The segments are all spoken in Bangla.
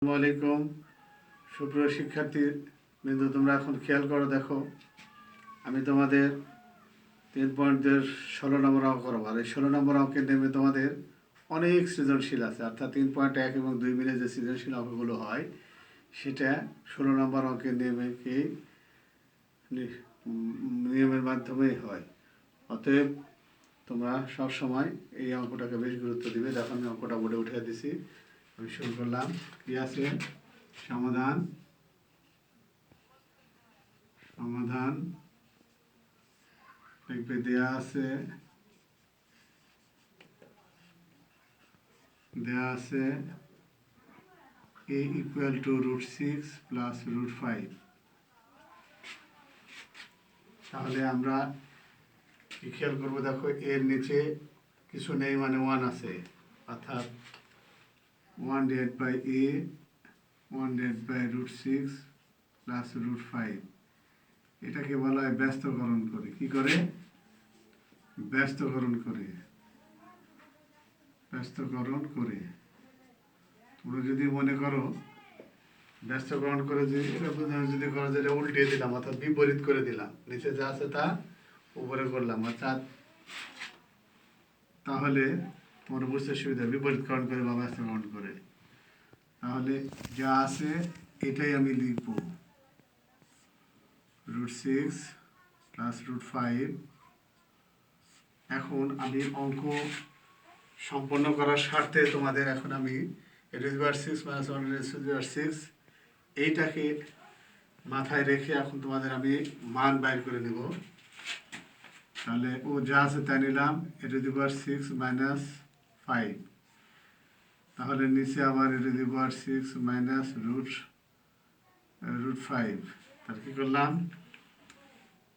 আসসালামু আলাইকুম সুপ্রিয় শিক্ষার্থী বিন্দু, তোমরা এখন খেয়াল করো, দেখো আমি তোমাদের 3.2 16 নম্বর অঙ্ক করবো। আর এই 16 নম্বর অঙ্কের নেমে তোমাদের অনেক সৃজনশীল আছে, অর্থাৎ 3.1 এবং 2 মিলে যে সৃজনশীল অঙ্কগুলো হয় সেটা 16 নম্বর অঙ্কের নিয়মের মাধ্যমেই হয়। অতএব তোমরা সব সময় এই অঙ্কটাকে বেশ গুরুত্ব দিবে। দেখো আমি অঙ্কটা বোর্ডে উঠিয়ে দিছি, আমি শুরু করলাম। কি আছে? সমাধান সমাধান লিখবে। দেয়া আছে a equal to √6 plus √5। তাহলে আমরা কি খেয়াল করবো? দেখো এর নিচে কিছু নেই, মানে 1 আছে, অর্থাৎ 1 divided by a 1 divided by √6 plus √5। এটাকে বলা হয় ব্যস্তকরণ করে। কি করে? ব্যস্তকরণ করে। তোমরা যদি মনে করো ব্যস্তকরণ করে, যদি করো যেটা উল্টে দিলাম, অর্থাৎ বিপরীত করে দিলাম, নিচে যা আছে তা উপরে করলাম, অর্থাৎ তাহলে তোমার বুঝতে সুবিধা। বিপরীতকরণ করে বা ব্যস্তকরণ করে, তাহলে যা আছে এটাই আমি লিখব, √6 plus √5। এখন আমি অঙ্ক সম্পন্ন করার স্বার্থে তোমাদের এখন আমি (6 - 1 √6) এইটাকে মাথায় রেখে এখন তোমাদের আমি মান বাইর করে নেব। তাহলে ও যা আছে তাই নিলাম, (6 - 5). তাহলে নিচে আবার (6 - √5). তাহলে কী করলাম?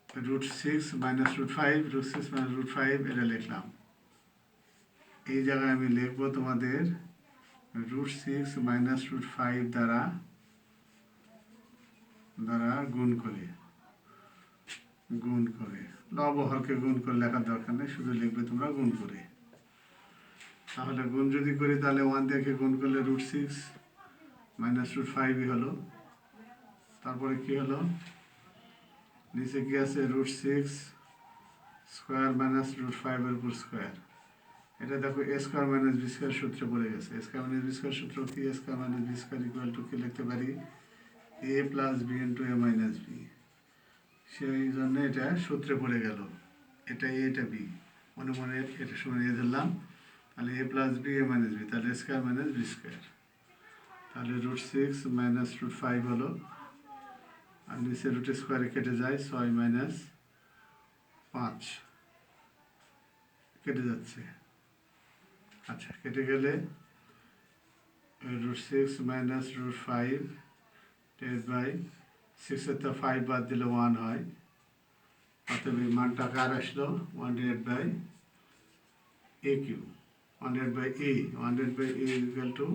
√6 - √5, √6 - √5 এটা লিখলাম। এই জায়গায় আমি লিখব তোমাদের √6 - √5 দ্বারা গুণ করে। লবহরকে গুণ করে লেখার দরকার নেই, শুধু লিখবে তোমরা গুণ করে। তাহলে গুণ যদি করি তাহলে 1 দেখে গুণ করলে √6 - √5ই হলো। তারপরে কি হলো? নিচে কি আছে? √6 স্কোয়ার মাইনাস √5 এর উপর স্কোয়ার। এটা দেখো a square minus b square সূত্রে পড়ে গেছে। a square minus b square সূত্র কি? a square minus b square equal to কি লিখতে পারি? a plus b into a minus b। সেই জন্য এটা সূত্রে পড়ে গেল। এটা a, এটা b, মনে মনে এটা সমান a ধরলাম। তাহলে a plus b a minus b, তাহলে a square minus b square. তাহলে √6 মাইনাস √5 হলো, আর নিচে রুট স্কোয়ারে কেটে যায়, 6 মাইনাস 5 কেটে যাচ্ছে। আচ্ছা, কেটে গেলে √6 মাইনাস √5 ডিভাইড বাই 6 তো 5 বাদ দিলে 1 হয়। অতএব এই মানটা কার আসলো? 1 divide by a Q, 1 divide by a equal to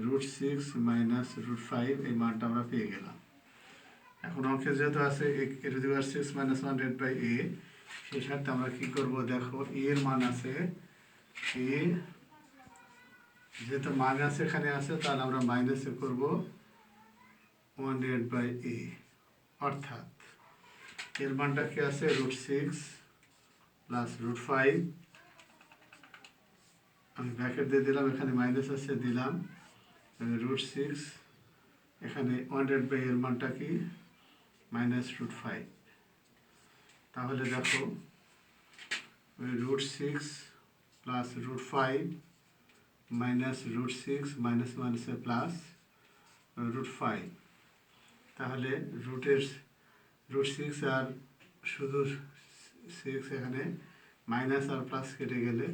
√6 minus √5। এই মানটা আমরা পেয়ে গেলাম। এখন অঙ্কে যেহেতু আছে (6 - 1 ডিভাইড বাই a), সেই সাথে আমরা কি করব? দেখো এর মান আছে, a যেহেতু মান আছে এখানে আছে, তাহলে আমরা মাইনাসে করব 1 ডিভাইড বাই a, অর্থাৎ এর মানটা কি আছে? √6 প্লাস √5। আমি ব্র্যাকেট দিয়ে দিলাম, এখানে মাইনাস আছে দিলাম, √6 এখানে 1 ডিভাইড বাই এর মানটা কি? মাইনাস √5। তাহলে দেখো √6 প্লাস √5 মাইনাস √6 মাইনাস মাইনাসে প্লাস √5। তাহলে √6 আর শুধু 6 এখানে মাইনাস আর প্লাস কেটে গেলে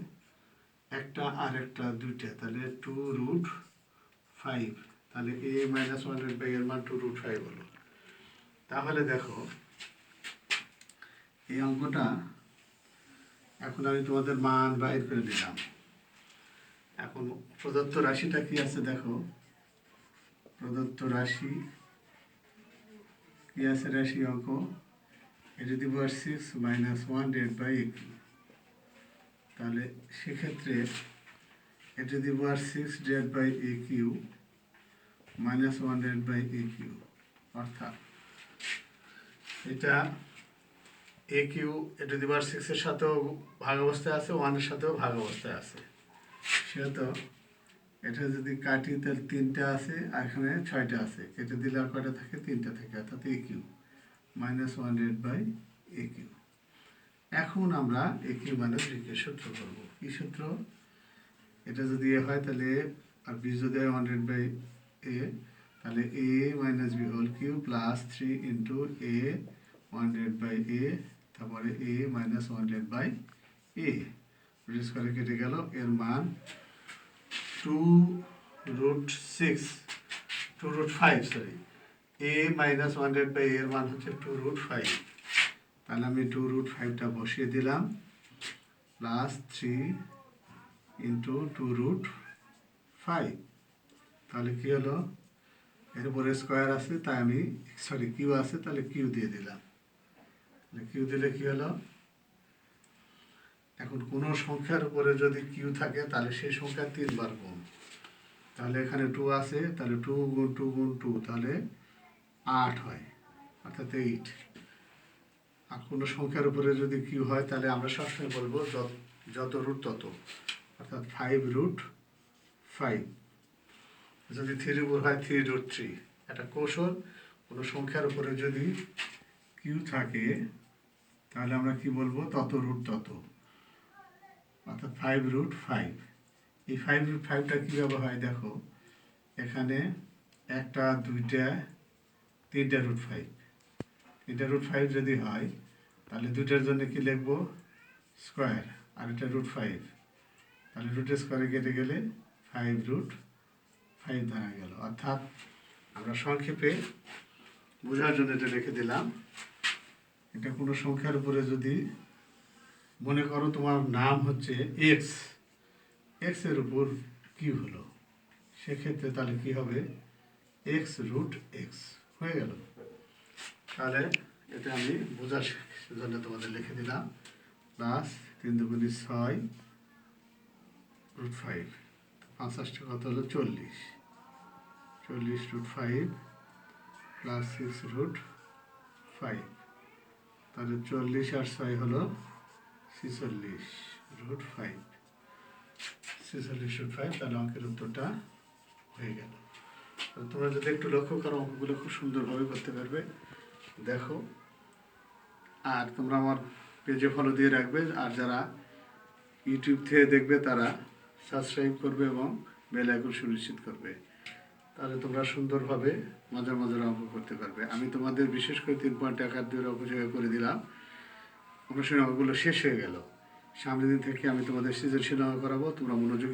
একটা আর একটা দুইটা, তাহলে 2√5। তাহলে a মাইনাস 1 ডিভাইড বাই এর মান 2√5 হলো। তাহলে দেখো এই অঙ্কটা এখন আমি তোমাদের মান বাইর করে দিলাম। এখন প্রদত্ত রাশিটা কি আছে? দেখো প্রদত্ত রাশি কি আছে? রাশি অঙ্ক (6 - 1 ডিভাইড বাই a কিউ। তাহলে সেক্ষেত্রে (6 divide by a Q minus 100/AQ, অর্থাৎ এটা AQ A⁶ এর সাথেও ভাগ অবস্থায় আছে, 1-এর সাথেও ভাগ অবস্থায় আছে। সেহেতু এটা যদি কাটি তাহলে 3টা আছে, আর এখানে 6টা আছে, কেটে দিলে আর কয়টা থাকে? 3টা থাকে, অর্থাৎ AQ মাইনাস 100/AQ। এখন আমরা AQ মাইনাস BQ সূত্র করবো। কি সূত্র? এটা যদি এ হয় তাহলে আর বি যদি হয় 100/A, তাহলে A minus B whole Q plus 3 into A 100/A, তারপরে A মাইনাস 100/A, ব্রিজ করে কেটে গেল, এর মান 2√5, সরি, A মাইনাস 100/A এর মান হচ্ছে 2√5। তাহলে আমি 2√5টা বসিয়ে দিলাম, প্লাস 3 ইন্টু 2√5। তাহলে কি হলো? এর উপরে স্কোয়ার আছে, তাই আমি কিউ আছে, তাহলে কিউ দিয়ে দিলাম। তাহলে কিউ দিলে কি হলো? এখন কোনো সংখ্যার উপরে যদি কিউ থাকে তাহলে সেই সংখ্যা 3বার গুণ। তাহলে এখানে 2 আছে, তাহলে 2 গুণ 2 গুণ 2, তাহলে 8 হয়, অর্থাৎ 8। আর কোনো সংখ্যার উপরে যদি কিউ হয় তাহলে আমরা সবসময় বলবো যত রুট তত, অর্থাৎ 5√5। যদি 3 উপর হয় 3√3। একটা কৌশল, কোনো সংখ্যার উপরে যদি কিউ থাকে তাহলে আমরা কি বলবো? তত রুট তত, অর্থাৎ 5√5। এই 5√5টা কীভাবে হয় দেখো, এখানে 1টা 2টা 3টা √5, 3টা √5 যদি হয় তাহলে 2টার জন্য কি লিখবো? স্কোয়ার, আর এটা √5, তাহলে রুটের স্কোয়ারে কেটে গেলে 5√5 ধরা গেল। অর্থাৎ আমরা সংক্ষেপে বোঝার জন্য এটা রেখে দিলাম। এটা কোনো সংখ্যার উপরে যদি মনে করো তোমার নাম হচ্ছে এক্স, এক্সের উপর কি হলো, সেক্ষেত্রে তাহলে কি হবে? x√x হয়ে গেল। তাহলে এটা আমি বোঝার জন্য তোমাদের লিখে দিলাম, প্লাস 3 দুগুণে 6√5, 50টা কত হলো? 40, 40√5 প্লাস 6√5, তাহলে 40 আর 6 হলো 46√5, 46√5। তাহলে অঙ্কের উত্তরটা হয়ে গেল। তোমরা যদি একটু লক্ষ্য করো অঙ্কগুলো খুব সুন্দরভাবে করতে পারবে। দেখো, আর তোমরা আমার পেজে ফলো দিয়ে রাখবে, আর যারা ইউটিউব থেকে দেখবে তারা সাবস্ক্রাইব করবে এবং বেল আইকন সুনিশ্চিত করবে। তাহলে তোমরা সুন্দরভাবে মজার মজার অঙ্ক করতে পারবে। আমি তোমাদের বিশেষ করে 3 পয়েন্ট আকার 2 অঙ্ক করে দিলাম। অনুশীলন অঙ্কগুলো শেষ হয়ে গেল। সামনের দিন থেকে আমি তোমাদের সৃজনশীল অঙ্ক করাবো, তোমরা মনোযোগী